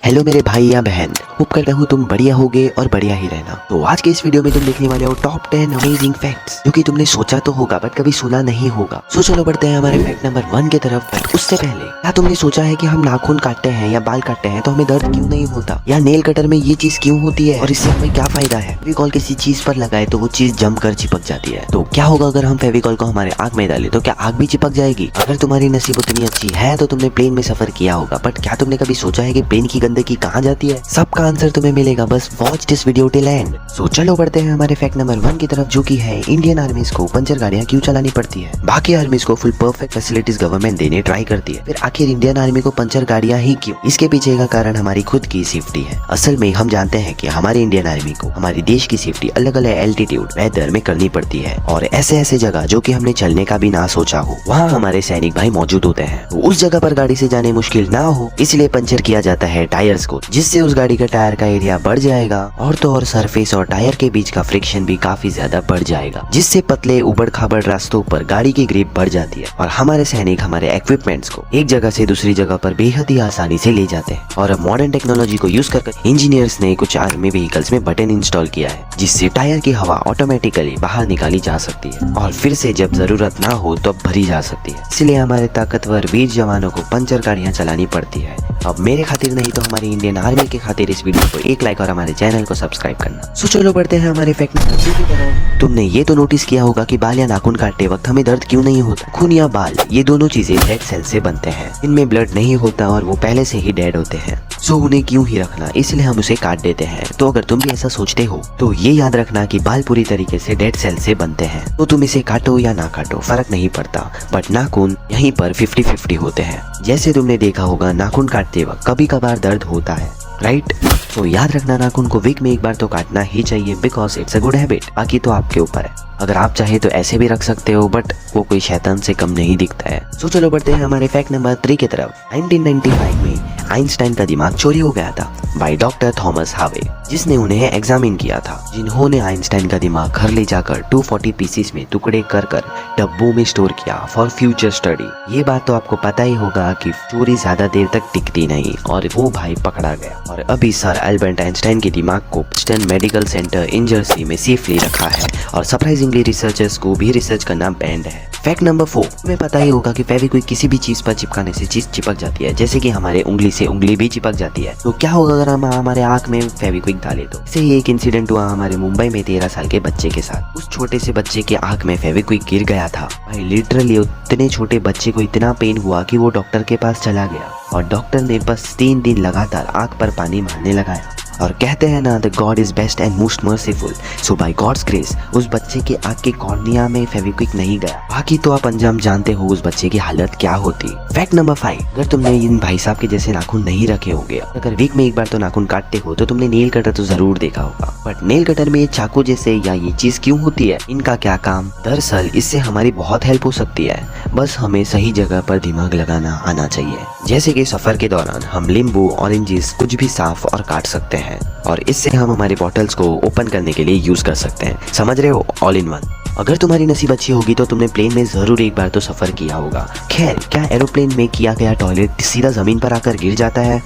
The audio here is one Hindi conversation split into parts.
हेलो मेरे भाई या बहन, होप करता हूँ तुम बढ़िया होगे और बढ़िया ही रहना। तो आज के इस वीडियो में तुम देखने वाले हो टॉप 10 अमेजिंग फैक्ट्स जो कि तुमने सोचा तो होगा बट कभी सुना नहीं होगा। सो चलो बढ़ते हैं हमारे फैक्ट नंबर 1 की तरफ। बट उससे पहले क्या तुमने सोचा है कि हम नाखून काटते हैं या बाल काटते हैं तो हमें दर्द क्यों नहीं होता, या नेल कटर में ये चीज क्यों होती है और इससे हमें क्या फायदा है? फेविकॉल किसी चीज पर लगाए तो वो चीज जम कर चिपक जाती है। तो क्या होगा अगर हम फेविकॉल को हमारे आग में डाले, तो क्या आग भी चिपक जाएगी? अगर तुम्हारी नसीब उतनी अच्छी है तो तुमने प्लेन में सफर किया होगा, बट क्या तुमने कभी सोचा है कि प्लेन की गंदगी कहाँ जाती है? सबका आंसर तुम्हें मिलेगा, बस watch this video till end. So चलो बढ़ते हैं हमारे फैक्ट नंबर 1 की तरफ, जो कि है इंडियन आर्मीज को पंचर गाड़ियां क्यों चलानी पड़ती है। बाकी आर्मीज को फुल परफेक्ट फैसिलिटीज गवर्नमेंट देने ट्राई करती है, फिर आखिर इंडियन आर्मी को पंचर गाड़ियां ही क्यों? इसके पीछे का कारण हमारी खुद की सेफ्टी है। असल में हम जानते हैं कि हमारी इंडियन आर्मी को हमारे देश की सेफ्टी अलग अलग एल्टीट्यूड वेदर में करनी पड़ती है, और ऐसे ऐसे जगह जो कि हमने चलने का भी ना सोचा हो वहाँ हमारे सैनिक भाई मौजूद होते हैं। तो उस जगह पर गाड़ी से जाने मुश्किल ना हो इसलिए पंचर किया जाता है टायर्स को, जिससे उस गाड़ी का टायर का एरिया बढ़ जाएगा और तो और सरफेस और टायर के बीच का फ्रिक्शन भी काफी ज्यादा बढ़ जाएगा, जिससे पतले उबड़ खाबड़ रास्तों पर गाड़ी की ग्रिप बढ़ जाती है और हमारे सैनिक हमारे इक्विपमेंट्स को एक जगह से दूसरी जगह पर बेहद ही आसानी से ले जाते हैं। और अब मॉडर्न टेक्नोलॉजी को यूज कर इंजीनियर्स ने कुछ आर्मी व्हीकल्स में बटन इंस्टॉल किया है, जिससे टायर की हवा ऑटोमेटिकली बाहर निकाली जा सकती है और फिर से जब जरूरत ना हो तो भरी जा सकती है। इसलिए हमारे ताकतवर वीर जवानों को पंचर गाड़ियां चलानी पड़ती है। अब मेरे खातिर नहीं तो हमारी इंडियन आर्मी के खातिर इस वीडियो को एक लाइक और हमारे चैनल को सब्सक्राइब करना। सो चलो बढ़ते हैं हमारे फैक्ट नंबर 2 की तरफ। तुमने ये तो नोटिस किया होगा कि बाल या नाखून काटते वक्त हमें दर्द क्यों नहीं होता? खून या बाल ये दोनों चीजें डेड सेल से बनते हैं, इनमें ब्लड नहीं होता और वो पहले से ही डेड होते हैं। सो उन्हें क्यों ही रखना, इसलिए हम उसे काट देते हैं। तो अगर तुम भी ऐसा सोचते हो तो ये याद रखना कि बाल पूरी तरीके से डेड सेल से बनते हैं, तो तुम इसे काटो या ना काटो फर्क नहीं पड़ता, बट नाखून यहीं पर 50-50 होते हैं। जैसे तुमने देखा होगा नाखून काटते वक्त कभी कभार दर्द होता है, राइट? तो याद रखना नाखून को वीक में एक बार तो काटना ही चाहिए, because it's a good habit. बाकी तो आपके ऊपर है, अगर आप चाहे तो ऐसे भी रख सकते हो, बट वो कोई शैतान से कम नहीं दिखता है। सो चलो बढ़ते हैं हमारे फैक्ट नंबर 3 की तरफ। 1995 में आइंस्टाइन का दिमाग चोरी हो गया था बाय डॉक्टर थॉमस हावे, जिसने उन्हें एग्जामिन किया था, जिन्होंने आइंस्टाइन का दिमाग घर ले जाकर 240 पीसेस में टुकड़े कर कर डब्बों में स्टोर किया फॉर फ्यूचर स्टडी। ये बात तो आपको पता ही होगा कि चोरी ज्यादा देर तक टिकती नहीं और वो भाई पकड़ा गया। और अभी सर अल्बर्ट आइंस्टाइन के दिमाग को प्रिंसटन मेडिकल सेंटर इन जर्सी में सेफली रखा है, और सरप्राइजिंगली रिसर्चर्स को भी रिसर्च करना बैंड है। फैक्ट नंबर 4, तुम्हें पता ही होगा कि फेविक्विक किसी भी चीज पर चिपकाने से चीज चिपक जाती है, जैसे कि हमारे उंगली से उंगली भी चिपक जाती है। तो क्या होगा अगर हम हमारे आंख में फेविक्विक डाले? तो ऐसे ही एक इंसिडेंट हुआ हमारे मुंबई में 13 साल के बच्चे के साथ। उस छोटे से बच्चे के आंख में फेविक्विक गिर गया था भाई, लिटरली उतने छोटे बच्चे को इतना पेन हुआ कि वो डॉक्टर के पास चला गया और डॉक्टर ने बस 3 दिन लगातार आंख पर पानी मारने लगाया। और कहते हैं ना, the God is best and most merciful. So by God's grace उस बच्चे के आंख के कॉर्निया में फेविक्विक नहीं गया। बाकी तो आप अंजाम जानते हो उस बच्चे की हालत क्या होती। फैक्ट नंबर 5, अगर तुमने इन भाई साहब के जैसे नाखून नहीं रखे होंगे, अगर वीक में एक बार तो नाखून काटते हो, तो तुमने नेल कटर तो जरूर देखा होगा, बट नेल कटर में ये चाकू जैसे या ये चीज क्यों होती है? इनका क्या काम? दरअसल इससे हमारी बहुत हेल्प हो सकती है, बस हमें सही जगह पर दिमाग लगाना आना चाहिए। जैसे कि सफर के दौरान हम नींबू, ऑरेंजेस कुछ भी साफ और काट सकते हैं, और इससे हम हमारे बॉटल्स को ओपन करने के लिए यूज कर सकते हैं। समझ रहे हो? All in one. अगर तुम्हारी नसीब अच्छी होगी तो तुमने प्लेन में जरूर एक बार तो सफर किया होगा। खैर, क्या एरोप्लेन में किया गया टॉयलेट सीधा जमीन पर आकर गिर जाता है?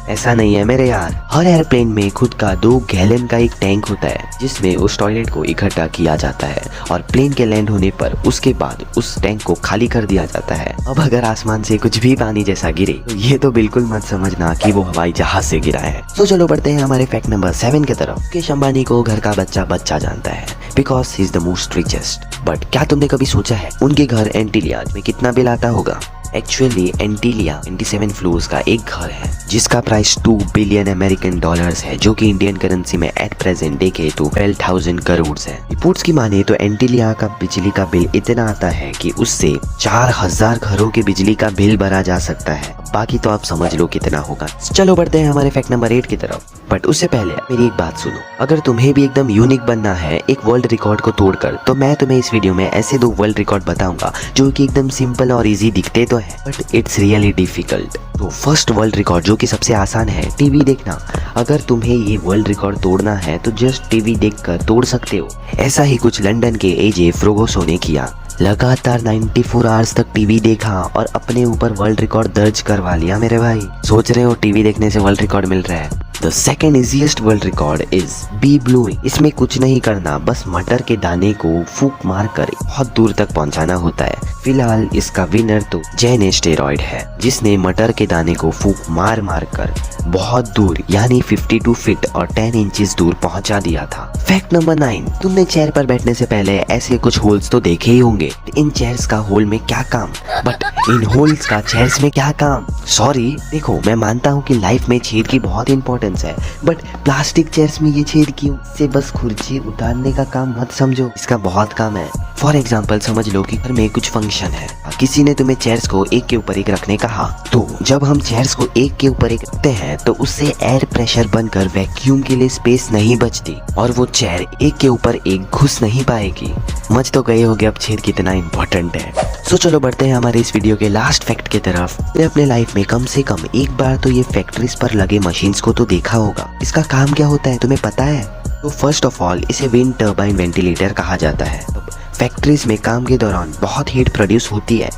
ऐसा नहीं है मेरे यार। हर एयरप्लेन में खुद का 2 गैलन का एक टैंक होता है, जिसमें उस टॉयलेट को इकट्ठा किया जाता है और प्लेन के लैंड होने पर उसके बाद उस टैंक को खाली कर दिया जाता है। अब अगर आसमान से कुछ भी पानी जैसा गिरे तो ये तो बिल्कुल मत समझना कि वो हवाई जहाज से गिरा है। तो चलो बढ़ते हैं हमारे फैक्ट नंबर 7 की तरफ। मुकेश अंबानी को घर का बच्चा बच्चा जानता है, because he is the most richest. But क्या तुमने कभी सोचा है उनके घर एंटीलिया में कितना बिल आता होगा? एक्चुअली एंटीलिया 27 फ्लोर्स का एक घर है, जिसका प्राइस 2 बिलियन अमेरिकन डॉलर्स है, जो कि इंडियन करेंसी में एट प्रेजेंट देखे तो 12,000 करोड़ है। रिपोर्ट्स की माने तो एंटीलिया का बिजली का बिल इतना आता है कि उससे 4000 घरों के बिजली का बिल भरा जा सकता है। बाकी तो आप समझ लो कितना होगा। चलो बढ़ते हैं हमारे फैक्ट नंबर 8 की तरफ। बट उससे पहले मेरी एक बात सुनो, अगर तुम्हें भी एकदम यूनिक बनना है एक वर्ल्ड रिकॉर्ड को तोड़कर, तो मैं तुम्हें इस वीडियो में ऐसे 2 वर्ल्ड रिकॉर्ड बताऊंगा जो कि एकदम सिंपल और इजी दिखते तो है, बट इट्स रियली डिफिकल्ट। तो फर्स्ट वर्ल्ड रिकॉर्ड जो कि सबसे आसान है, टीवी देखना। अगर तुम्हें ये वर्ल्ड रिकॉर्ड तोड़ना है तो जस्ट टीवी देखकर तोड़ सकते हो। ऐसा ही कुछ लंदन के एजे फ्रोगोसो ने किया। लगातार 94 आवर्स तक टीवी देखा और अपने ऊपर वर्ल्ड रिकॉर्ड दर्ज करवा लिया मेरे भाई। सोच रहे हो टीवी देखने से वर्ल्ड रिकॉर्ड मिल रहा है। The second easiest world record is be bluing. इसमें कुछ नहीं करना, बस मटर के दाने को फूंक मार कर बहुत दूर तक पहुंचाना होता है। फिलहाल इसका विनर तो जैन एस्टेरॉयड है, जिसने मटर के दाने को फूंक मार मार कर बहुत दूर यानी 52 फीट और 10 इंचेस दूर पहुंचा दिया था। फैक्ट नंबर 9, तुमने चेयर पर बैठने से पहले ऐसे कुछ होल्स तो देखे ही होंगे। इन चेयर्स का होल में क्या काम, बट इन होल्स का चेयर्स में क्या काम। सॉरी, देखो मैं मानता हूँ कि लाइफ में छेद की बहुत इंपॉर्टेंस है, बट प्लास्टिक चेयर्स में ये छेद क्यों? से बस कुर्सी उतारने का काम मत समझो, इसका बहुत काम है। फॉर एग्जाम्पल समझ लो कि घर में कुछ फंक्शन है, किसी ने तुम्हें चेयर्स को एक के ऊपर एक रखने कहा, तो जब हम चेयर्स को एक के ऊपर एक रखते हैं तो उससे एयर प्रेशर बनकर वैक्यूम के लिए स्पेस नहीं बचती और वो चेयर एक के ऊपर एक घुस नहीं पाएगी। समझ तो गए होगे अब छेद कितना इम्पोर्टेंट है। तो चलो बढ़ते हैं हमारे इस वीडियो के लास्ट फैक्ट की तरफ। मैं अपने लाइफ में कम से कम एक बार तो ये फैक्ट्रीज पर लगे मशीन्स को तो देखा होगा। इसका काम क्या होता है तुम्हें पता है? तो फर्स्ट ऑफ ऑल इसे विंड टर्बाइन वेंटिलेटर कहा जाता है। फैक्ट्रीज में काम के दौरान बहुत हीट प्रोड्यूस होती है,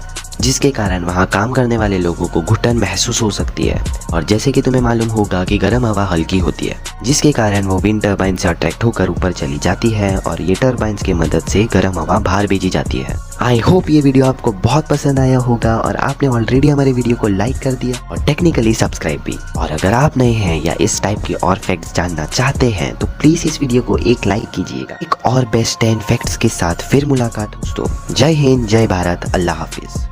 जिसके कारण वहाँ काम करने वाले लोगों को घुटन महसूस हो सकती है। और जैसे कि तुम्हें मालूम होगा कि गर्म हवा हल्की होती है, जिसके कारण वो विंड टर्बाइन से अट्रैक्ट होकर ऊपर चली जाती है और ये टर्बाइंस की मदद से गर्म हवा बाहर भेजी जाती है। आई होप ये वीडियो आपको बहुत पसंद आया होगा और आपने ऑलरेडी हमारे वीडियो को लाइक कर दिया और टेक्निकली सब्सक्राइब भी। और अगर आप नए हैं या इस टाइप के और फैक्ट्स जानना चाहते हैं तो प्लीज इस वीडियो को एक लाइक कीजिएगा। एक और बेस्ट 10 फैक्ट्स के साथ फिर मुलाकात दोस्तों। जय हिंद, जय भारत, अल्लाह हाफिज।